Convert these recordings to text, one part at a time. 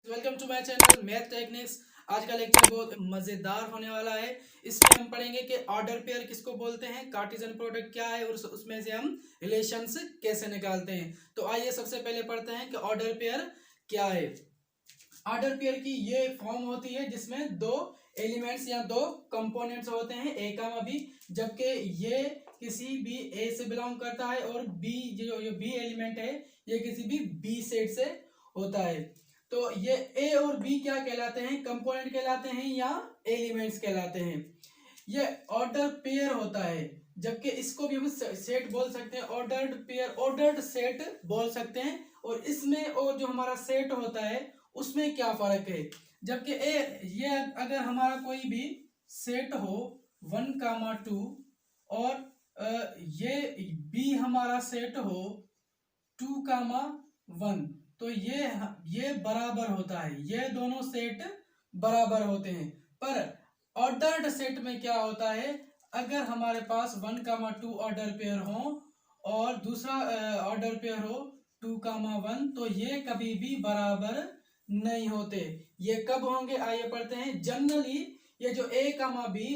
Welcome to my channel math techniques. आज का lecture बहुत मजेदार होने वाला है। इसमें हम पढ़ेंगे कि ऑर्डर पेयर किसको बोलते हैं, कार्टेशियन प्रोडक्ट क्या है और उसमें से हम रिलेशंस कैसे निकालते हैं। तो आइए सबसे पहले पढ़ते हैं कि ऑर्डर पेयर क्या है। ऑर्डर पेयर की ये फॉर्म होती है जिसमें दो एलिमेंट्स या दो कंपोनेंट्स होते हैं ए कामा बी, जबकि ये किसी भी ए से बिलोंग करता है और बी जो बी एलिमेंट है ये किसी भी बी सेट से होता है। तो ये ए और बी क्या कहलाते हैं, कंपोनेंट कहलाते हैं या एलिमेंट्स कहलाते हैं। ये ऑर्डर पेयर होता है, जबकि इसको भी हम सेट बोल सकते हैं, ऑर्डर्ड पेयर ऑर्डर्ड सेट बोल सकते हैं। और इसमें और जो हमारा सेट होता है उसमें क्या फर्क है। जबकि ये अगर हमारा कोई भी सेट हो 1,2 और ये बी हमारा सेट हो 2,1, तो ये बराबर होता है, ये दोनों सेट बराबर होते हैं। पर ऑर्डर्ड सेट में क्या होता है, अगर हमारे पास 1,2 ऑर्डर पेयर हो और दूसरा ऑर्डर पेयर हो 2,1, तो ये कभी भी बराबर नहीं होते। ये कब होंगे आइए पढ़ते हैं। जनरली ये जो A comma B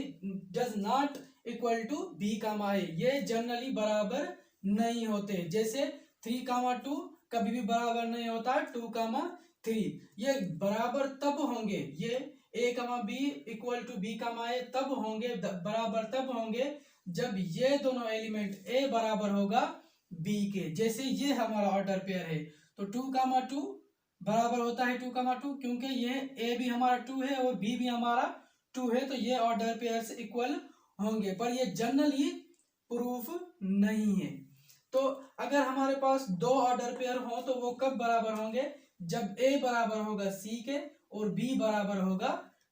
does not equal to B comma A, ये जनरली बराबर नहीं होते। जैसे 3,2 कभी भी बराबर नहीं होता 2,3। ये बराबर तब होंगे, ये ए comma B equal to B comma ए तब होंगे, बराबर तब होंगे जब ये दोनों एलिमेंट ए बराबर होगा बी के। जैसे ये हमारा ऑर्डर पेयर है तो 2,2 बराबर होता है 2,2, क्योंकि ये ए भी हमारा 2 है और बी भी हमारा 2 है, तो ये ऑर्डर पेयर से इक्वल होंगे। पर ये जनरली प्रूफ नहीं है। तो अगर हमारे पास दो ऑर्डर पेयर हो तो वो कब बराबर होंगे, जब ए बराबर होगा सी के और बी बराबर होगा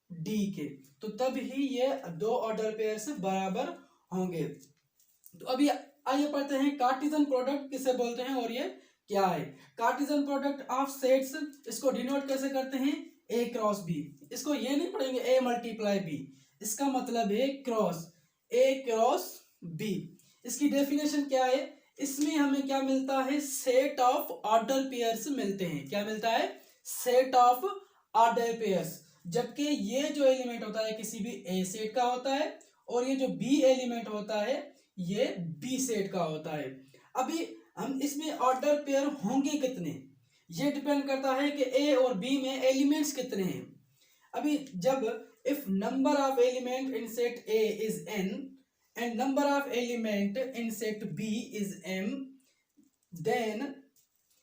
डी के, तो तब ही ये दो ऑर्डर पेयर से बराबर होंगे। तो अभी आइए पढ़ते हैं कार्टेशियन प्रोडक्ट किसे बोलते हैं और ये क्या है। कार्टेशियन प्रोडक्ट ऑफ सेट्स, इसको डिनोट कैसे करते हैं, ए क्रॉस बी। इसको ये नहीं पढ़ेंगे ए मल्टीप्लाई बी, इसका मतलब है क्रॉस ए क्रॉस बी। इसकी डेफिनेशन क्या है, इसमें हमें क्या मिलता है, सेट ऑफ ऑर्डर पेयर्स मिलते हैं। क्या मिलता है, सेट ऑफ ऑर्डर पेयर्स। जबकि ये जो एलिमेंट होता है किसी भी ए सेट का होता है और ये जो बी एलिमेंट होता है ये बी सेट का होता है। अभी हम इसमें ऑर्डर पेयर होंगे कितने, ये डिपेंड करता है कि ए और बी में एलिमेंट्स कितने हैं। अभी जब if number of element in set A is n and number of element in set B is m, then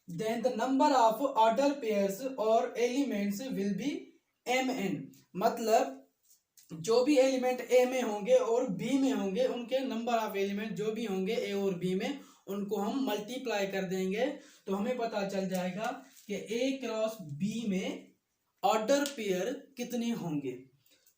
the number of order pairs or elements will be mn। मतलब जो भी element ए में होंगे और बी में होंगे उनके number of element जो भी होंगे ए और बी में उनको हम मल्टीप्लाई कर देंगे तो हमें पता चल जाएगा कि ए क्रॉस बी में ऑर्डर पेयर कितने होंगे।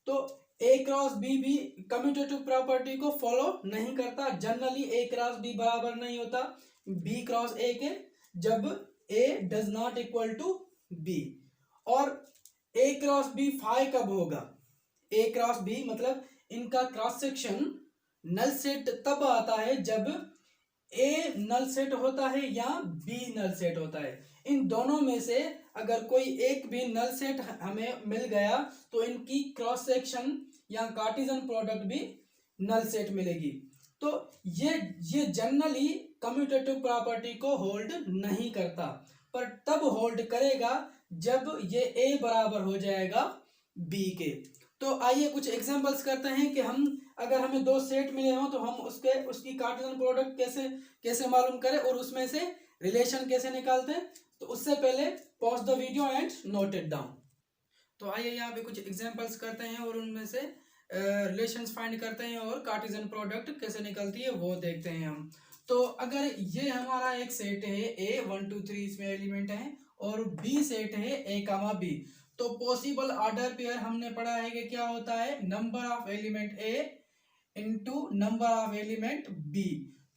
तो ए क्रॉस बी भी कम्यूटेटिव प्रॉपर्टी को फॉलो नहीं करता। जनरली ए क्रॉस बी बराबर नहीं होता बी क्रॉस ए के, जब A does not equal to B. और ए क्रॉस बी फाई कब होगा, ए क्रॉस बी मतलब इनका क्रॉस सेक्शन नल सेट तब आता है जब ए नल सेट होता है या बी नल सेट होता है। इन दोनों में से अगर कोई एक भी नल सेट हमें मिल गया तो इनकी क्रॉस सेक्शन या कार्टेशियन प्रोडक्ट भी नल सेट मिलेगी। तो ये जनरली कम्यूटेटिव प्रॉपर्टी को होल्ड नहीं करता, पर तब होल्ड करेगा जब ये ए बराबर हो जाएगा बी के। तो आइए कुछ एग्जांपल्स करते हैं कि हम अगर हमें दो सेट मिले हों तो हम उसकी कार्टेशियन प्रोडक्ट कैसे मालूम करें और उसमें से रिलेशन कैसे निकालते हैं। तो उससे पहले pause the video and note it down. तो आइए यहाँ पे कुछ एग्जांपल्स करते हैं और उनमें से रिलेशंस फाइंड करते हैं और कार्टेशियन प्रोडक्ट कैसे निकलती है वो देखते हैं हम। तो अगर ये हमारा एक सेट है ए 1 2 3 इसमें एलिमेंट है और बी सेट है ए कामा बी, तो पॉसिबल ऑर्डर पेयर हमने पढ़ा है कि क्या होता है, number of element A into number of element B.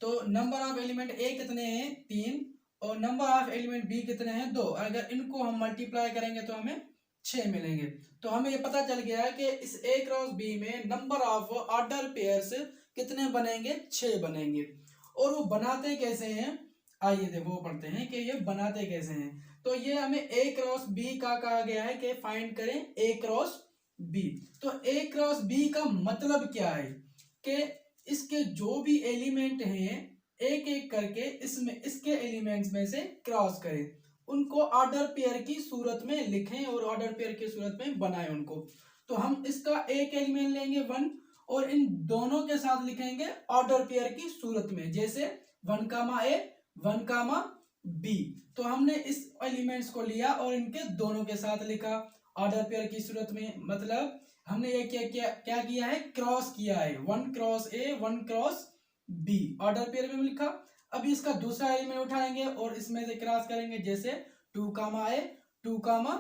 तो नंबर ऑफ एलिमेंट ए कितने हैं 3 और नंबर ऑफ एलिमेंट बी कितने हैं 2। अगर इनको हम मल्टीप्लाई करेंगे तो हमें 6 मिलेंगे। तो हमें ये पता चल गया कि इस ए क्रॉस बी में नंबर ऑफ ऑर्डर पेयर्स कितने बनेंगे, 6 बनेंगे। और वो बनाते कैसे हैं, आइए वो पढ़ते हैं कि ये बनाते कैसे हैं। तो ये हमें ए क्रॉस बी का कहा गया है कि फाइंड करें ए क्रॉस बी। तो ए क्रॉस बी का मतलब क्या है कि इसके जो भी एलिमेंट हैं एक एक करके इसमें इसके एलिमेंट्स में से क्रॉस करें, उनको ऑर्डर पेयर की सूरत में लिखें और ऑर्डर पेयर की सूरत में बनाएं उनको। तो हम इसका एक एलिमेंट लेंगे 1 और इन दोनों के साथ लिखेंगे ऑर्डर पेयर की सूरत में, जैसे 1 कामा ए 1 कामा बी। तो हमने इस एलिमेंट्स को लिया और इनके दोनों के साथ लिखा ऑर्डर पेयर की सूरत में। मतलब हमने ये क्या किया है, क्रॉस किया है, 1 cross A 1 cross B order pair में लिखा। अभी इसका दूसरा एलिमेंट उठाएंगे और इसमें से क्रॉस करेंगे, जैसे 2 कामा ए 2 कामा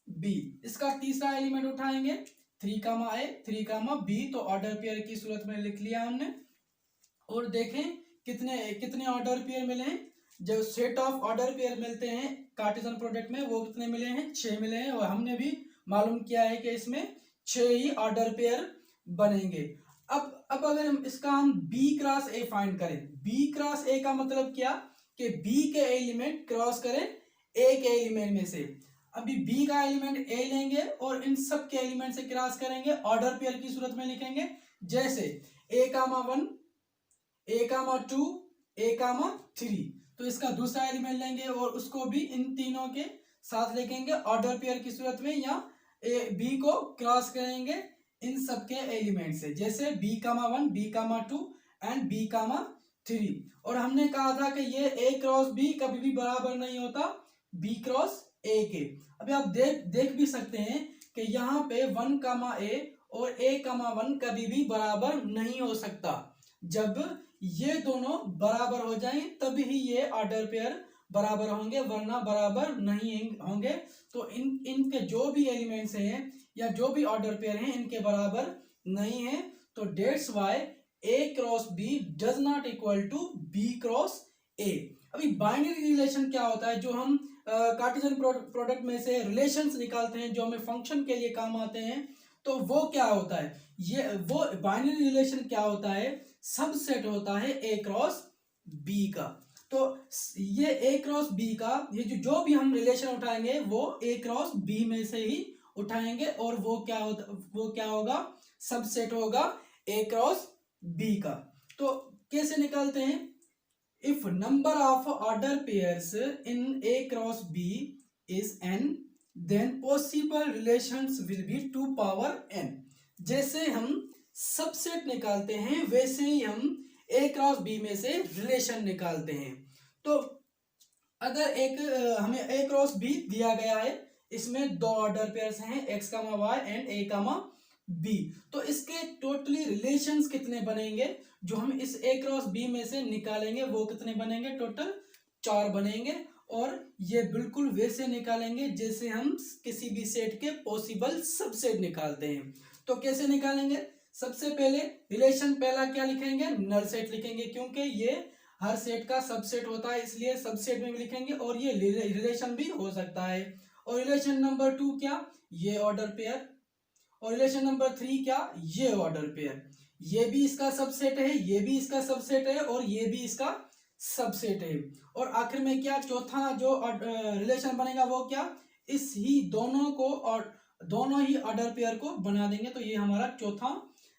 बी। इसका तीसरा एलिमेंट उठाएंगे 3 कामा ए 3 कामा बी। तो ऑर्डर पेयर की सूरत में लिख लिया हमने। और देखें कितने ऑर्डर पेयर मिले हैं। जो सेट ऑफ ऑर्डर पेयर मिलते हैं कार्टेशियन प्रोडक्ट में वो कितने मिले हैं, 6 मिले हैं। और हमने भी मालूम किया है कि इसमें 6 ही ऑर्डर पेयर बनेंगे। अब अगर हम इसका बी क्रॉस ए फाइंड करें, बी क्रॉस ए का मतलब क्या कि बी के एलिमेंट क्रॉस करें ए के एलिमेंट में से। अभी बी का एलिमेंट ए लेंगे और इन सब के एलिमेंट से क्रॉस करेंगे, ऑर्डर पेयर की सूरत में लिखेंगे, जैसे ए कामा 1 ए कामा 2 ए कामा 3। तो इसका दूसरा एलिमेंट लेंगे और उसको भी इन तीनों के साथ लिखेंगे ऑर्डर पेयर की सूरत में, या बी को क्रॉस करेंगे इन सब के एलिमेंट से, जैसे B comma 1 B comma 2 and B comma 3। और हमने कहा था कि ये ए क्रॉस बी कभी भी बराबर नहीं होता बी क्रॉस ए के। अभी आप देख भी सकते हैं कि यहाँ पे 1 कामा ए और ए कामा 1 कभी भी बराबर नहीं हो सकता। जब ये दोनों बराबर हो जाएं तभी ही ये ऑर्डर पेयर बराबर होंगे, वरना बराबर नहीं होंगे। तो इनके जो भी एलिमेंट्स हैं या जो भी ऑर्डर पेयर हैं इनके बराबर नहीं है। तो that's why A cross B does not equal to B cross A. अभी बाइनरी रिलेशन क्या होता है, जो हम कार्टेशियन प्रोडक्ट में से रिलेशंस निकालते हैं जो हमें फंक्शन के लिए काम आते हैं, तो वो क्या होता है, ये वो बाइनरी रिलेशन क्या होता है, सबसेट होता है ए क्रॉस बी का। तो ये ए क्रॉस बी का ये जो भी हम रिलेशन उठाएंगे वो ए क्रॉस बी में से ही उठाएंगे, और वो क्या होगा, सबसेट होगा ए क्रॉस बी का। तो कैसे निकालते हैं, if number of order pairs in A cross B is n then possible relations will be 2 power n। जैसे हम सबसेट निकालते हैं वैसे ही हम ए क्रॉस बी में से रिलेशन निकालते हैं। तो अगर हमें ए क्रॉस बी दिया गया है, इसमें 2 ऑर्डर पेयर्स हैं x comma y and a comma b। तो इसके टोटली रिलेशंस कितने बनेंगे, जो हम इस ए क्रॉस बी में से निकालेंगे वो कितने बनेंगे, टोटल 4 बनेंगे। और ये बिल्कुल वैसे निकालेंगे जैसे हम किसी भी सेट के पॉसिबल सबसेट निकालते हैं। तो कैसे निकालेंगे, सबसे पहले रिलेशन पहला क्या लिखेंगे, नल सेट लिखेंगे, क्योंकि ये हर सेट का सबसेट होता है इसलिए सबसेट में भी लिखेंगे, और ये रिलेशन भी हो सकता है। और रिलेशन नंबर 2 क्या, ये ऑर्डर पेयर। और रिलेशन नंबर 3 क्या, ये ऑर्डर पेयर। ये भी इसका सबसेट है, ये भी इसका सबसेट है, और ये भी इसका सबसेट है। और आखिर में क्या, चौथा जो रिलेशन बनेगा वो क्या, इस ही दोनों को और दोनों ही ऑर्डर पेयर को बना देंगे, तो ये हमारा चौथा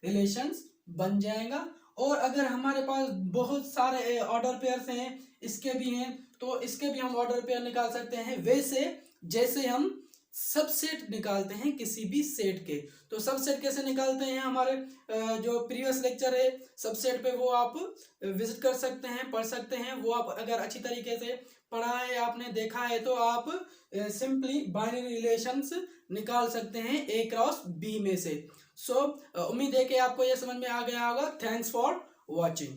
रिलेशंस बन जाएगा। और अगर हमारे पास बहुत सारे ऑर्डर पेयर्स हैं, इसके भी हैं, तो इसके भी हम ऑर्डर पेयर निकाल सकते हैं, वैसे जैसे हम सबसेट निकालते हैं किसी भी सेट के। तो सबसेट कैसे निकालते हैं, हमारे जो प्रीवियस लेक्चर है सबसेट पे वो आप विजिट कर सकते हैं, पढ़ सकते हैं। वो आप अगर अच्छी तरीके से पढ़ा है, आपने देखा है, तो आप सिंपली बाइनरी रिलेशंस निकाल सकते हैं ए क्रॉस बी में से। सो उम्मीद है कि आपको ये समझ में आ गया होगा। Thanks for watching.